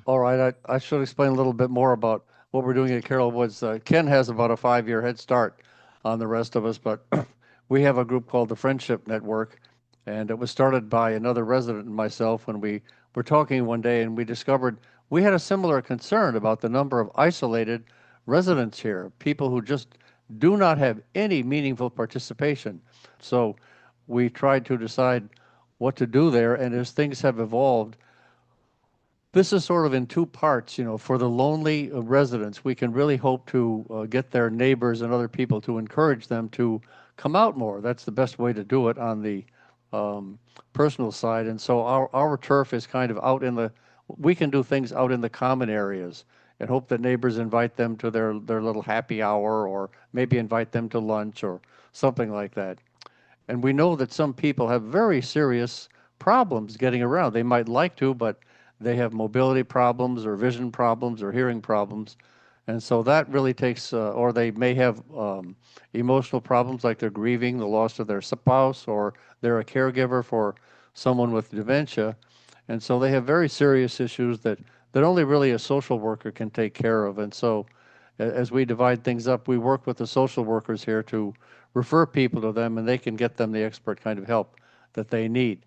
All right, I should explain a little bit more about what we're doing at Carroll Woods. Ken has about a 5 year head start on the rest of us, but we have a group called the Friendship Network, and it was started by another resident and myself when we were talking one day, and we discovered we had a similar concern about the number of isolated residents here, people who just do not have any meaningful participation. So we tried to decide what to do there, and as things have evolved, this is sort of in two parts. For the lonely residents, we can really hope to get their neighbors and other people to encourage them to come out more. That's the best way to do it on the um, personal side. And so our turf is kind of out in we can do things out in the common areas and hope that neighbors invite them to their little happy hour, or maybe invite them to lunch or something like that. And we know that some people have very serious problems getting around. They might like to, but they have mobility problems or vision problems or hearing problems. And so that really takes, or they may have emotional problems like they're grieving the loss of their spouse, or they're a caregiver for someone with dementia. And so they have very serious issues that only really a social worker can take care of. And so as we divide things up, we work with the social workers here to refer people to them, and they can get them the expert kind of help that they need.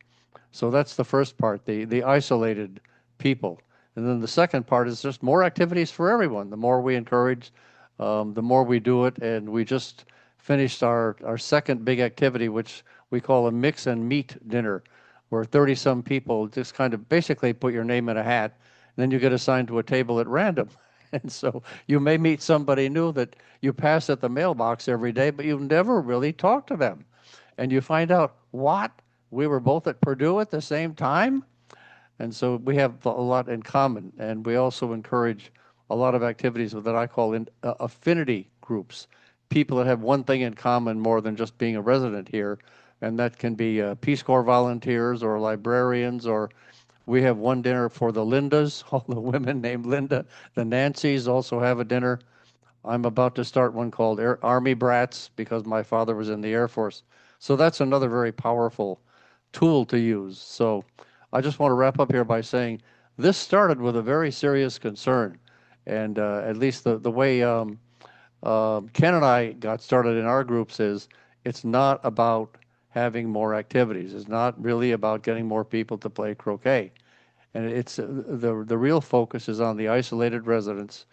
So that's the first part, the isolated people. And then the second part is just more activities for everyone. The more we encourage, the more we do it. And we just finished our second big activity, which we call a mix and meet dinner, where 30 some people just kind of basically put your name in a hat, and then you get assigned to a table at random. And so you may meet somebody new that you pass at the mailbox every day, but you've never really talked to them. And you find out, what? We were both at Purdue at the same time? And so we have a lot in common. And we also encourage a lot of activities that I call affinity groups, people that have one thing in common more than just being a resident here. And that can be Peace Corps volunteers or librarians, or we have one dinner for the Lindas, all the women named Linda. The Nancys also have a dinner. I'm about to start one called Army Brats because my father was in the Air Force. So that's another very powerful tool to use. So I just want to wrap up here by saying this started with a very serious concern. And at least the way Ken and I got started in our groups is it's not about having more activities. It's not really about getting more people to play croquet. And it's the real focus is on the isolated residents,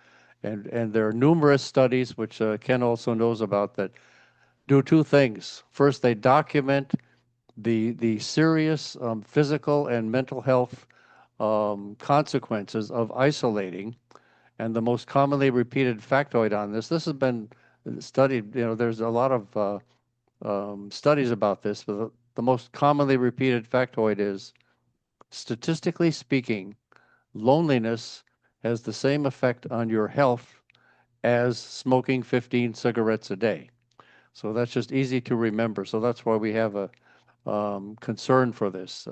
and there are numerous studies which Ken also knows about that do two things. First, they document the serious physical and mental health consequences of isolating, and the most commonly repeated factoid on this. This has been studied. There's a lot of studies about this, but the most commonly repeated factoid is, statistically speaking, loneliness has the same effect on your health as smoking 15 cigarettes a day. So that's just easy to remember. So that's why we have a concern for this.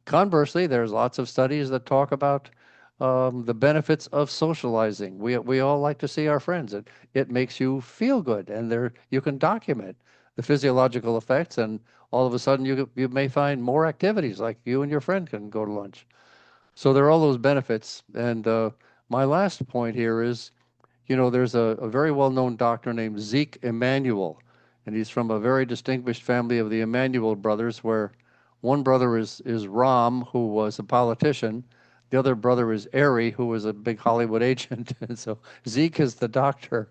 Conversely, there's lots of studies that talk about the benefits of socializing. We all like to see our friends. It makes you feel good, and there you can document the physiological effects, and all of a sudden you may find more activities, like you and your friend can go to lunch. So there are all those benefits. And my last point here is, there's a very well-known doctor named Zeke Emanuel, and he's from a very distinguished family of the Emanuel brothers, where one brother is Ram, who was a politician. The other brother is Ari, who was a big Hollywood agent. And so Zeke is the doctor,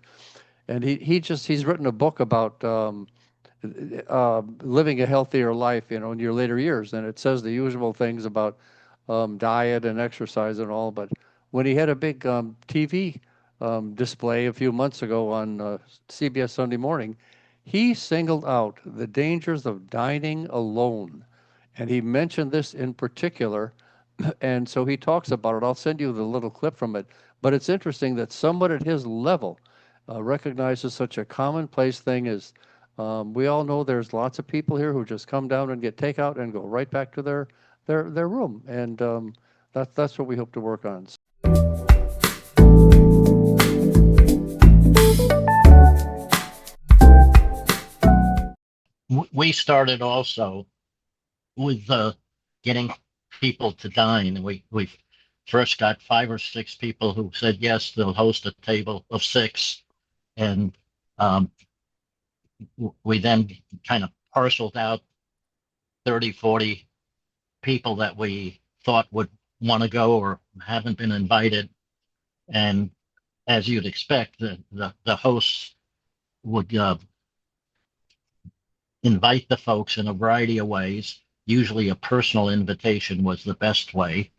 and he's written a book about living a healthier life, in your later years. And it says the usual things about diet and exercise and all. But when he had a big TV display a few months ago on CBS Sunday Morning, he singled out the dangers of dining alone. And he mentioned this in particular. And so he talks about it. I'll send you the little clip from it. But it's interesting that someone at his level recognizes such a commonplace thing as, we all know there's lots of people here who just come down and get takeout and go right back to their room. And that's what we hope to work on. We started also with getting people to dine, and we've first got 5 or 6 people who said yes, they'll host a table of 6, and um, we then kind of parceled out 30, 40 people that we thought would want to go or haven't been invited. And as you'd expect, the hosts would invite the folks in a variety of ways. Usually, a personal invitation was the best way.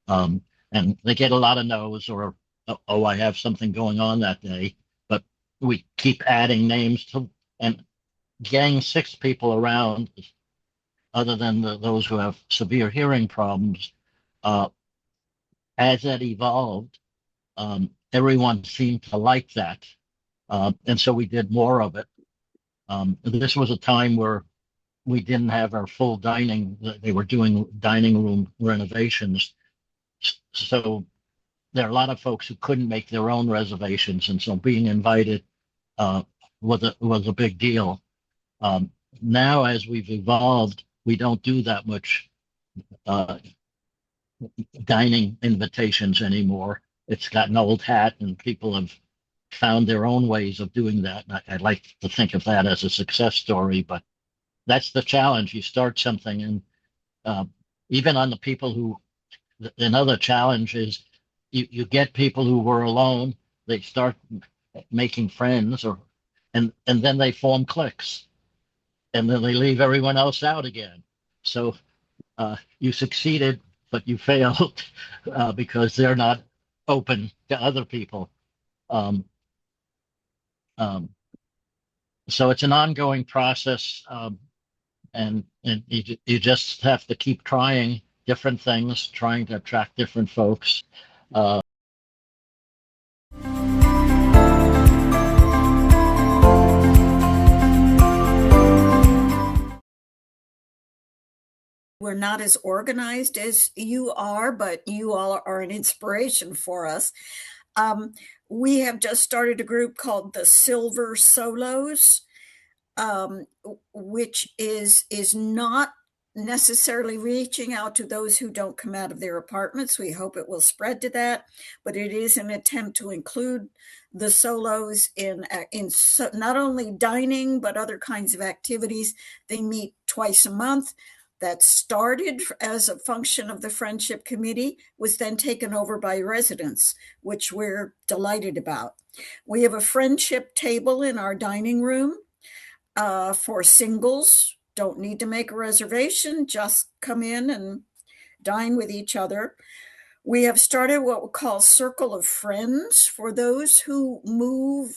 Um, and they get a lot of no's or, oh, I have something going on that day. But we keep adding names to, and getting 6 people around, other than those who have severe hearing problems, uh, as that evolved, everyone seemed to like that. And so we did more of it. This was a time where we didn't have our full dining. They were doing dining room renovations. So there are a lot of folks who couldn't make their own reservations. And so being invited uh, was a big deal. Um, Now, as we've evolved, we don't do that much uh, dining invitations anymore. It's gotten old hat, and people have found their own ways of doing that. I'd like to think of that as a success story, but that's the challenge. You start something, and uh, even on the people who, another challenge is you get people who were alone, they start making friends, and then they form cliques, and then they leave everyone else out again. So you succeeded, but you failed because they're not open to other people. Um, um, so it's an ongoing process, and you just have to keep trying different things, trying to attract different folks. Uh, We're not as organized as you are, but you all are an inspiration for us. Um, we have just started a group called the Silver Solos, um, which is not necessarily reaching out to those who don't come out of their apartments. We hope it will spread to that, but it is an attempt to include the solos in not only dining but other kinds of activities. They meet twice a month. That started as a function of the friendship committee, was then taken over by residents, which we're delighted about. We have a friendship table in our dining room for singles. Don't need to make a reservation, just come in and dine with each other. We have started what we call Circle of Friends for those who move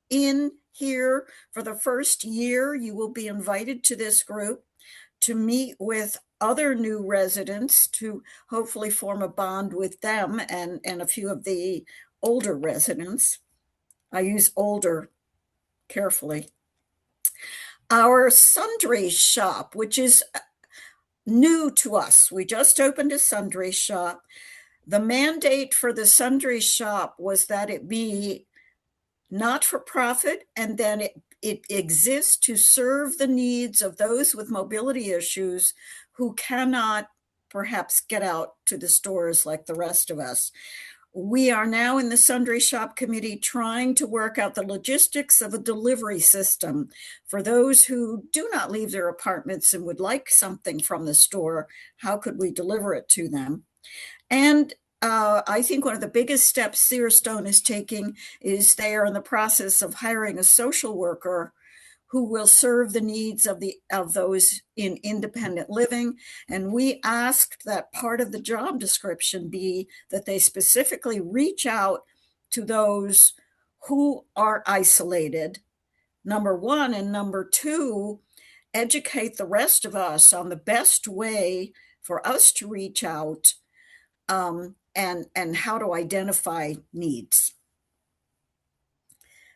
in here for the first year. You will be invited to this group to meet with other new residents to hopefully form a bond with them and a few of the older residents. I use older carefully. Our sundry shop, which is new to us, we just opened a sundry shop. The mandate for the sundry shop was that it be not for profit, and then it exists to serve the needs of those with mobility issues who cannot perhaps get out to the stores like the rest of us. We are now in the Sundry Shop Committee trying to work out the logistics of a delivery system for those who do not leave their apartments and would like something from the store. How could we deliver it to them? And I think one of the biggest steps Searstone is taking is they are in the process of hiring a social worker who will serve the needs of those in independent living. And we asked that part of the job description be that they specifically reach out to those who are isolated, number one, and number two, educate the rest of us on the best way for us to reach out, and how to identify needs.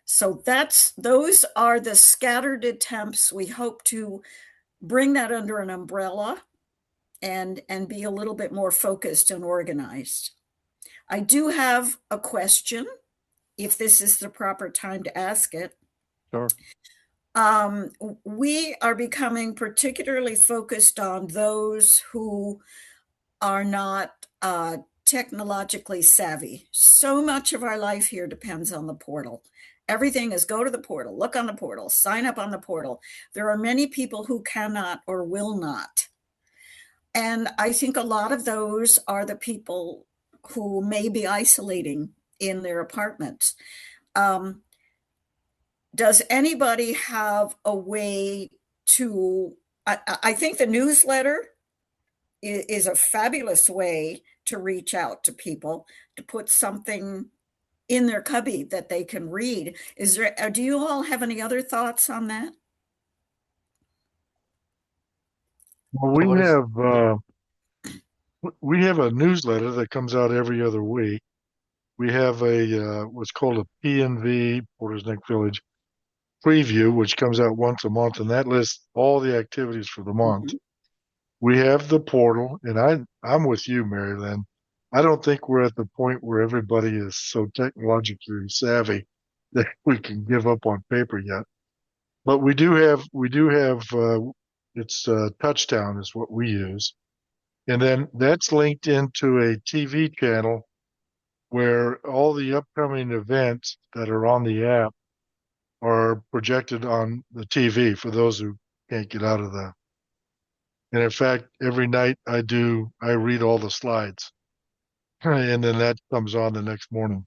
So those are the scattered attempts. We hope to bring that under an umbrella and be a little bit more focused and organized. I do have a question, if this is the proper time to ask it. Sure. Um, we are becoming particularly focused on those who are not technologically savvy. So much of our life here depends on the portal. Everything is go to the portal, look on the portal, sign up on the portal. There are many people who cannot or will not. And I think a lot of those are the people who may be isolating in their apartments. Um, does anybody have a way to? I think the newsletter is a fabulous way to reach out to people, to put something in their cubby that they can read. Is there, do you all have any other thoughts on that? Well, What is we have a newsletter that comes out every other week. We have a what's called a PNV, Porter's Neck Village preview, which comes out once a month, and that lists all the activities for the month. Mhm. We have the portal, and I'm with you, Mary Lynn. I don't think we're at the point where everybody is so technologically savvy that we can give up on paper yet. But we do have it's Touchdown is what we use, and then that's linked into a TV channel where all the upcoming events that are on the app are projected on the TV for those who can't get out of the. And in fact, every night I read all the slides, and then that comes on the next morning.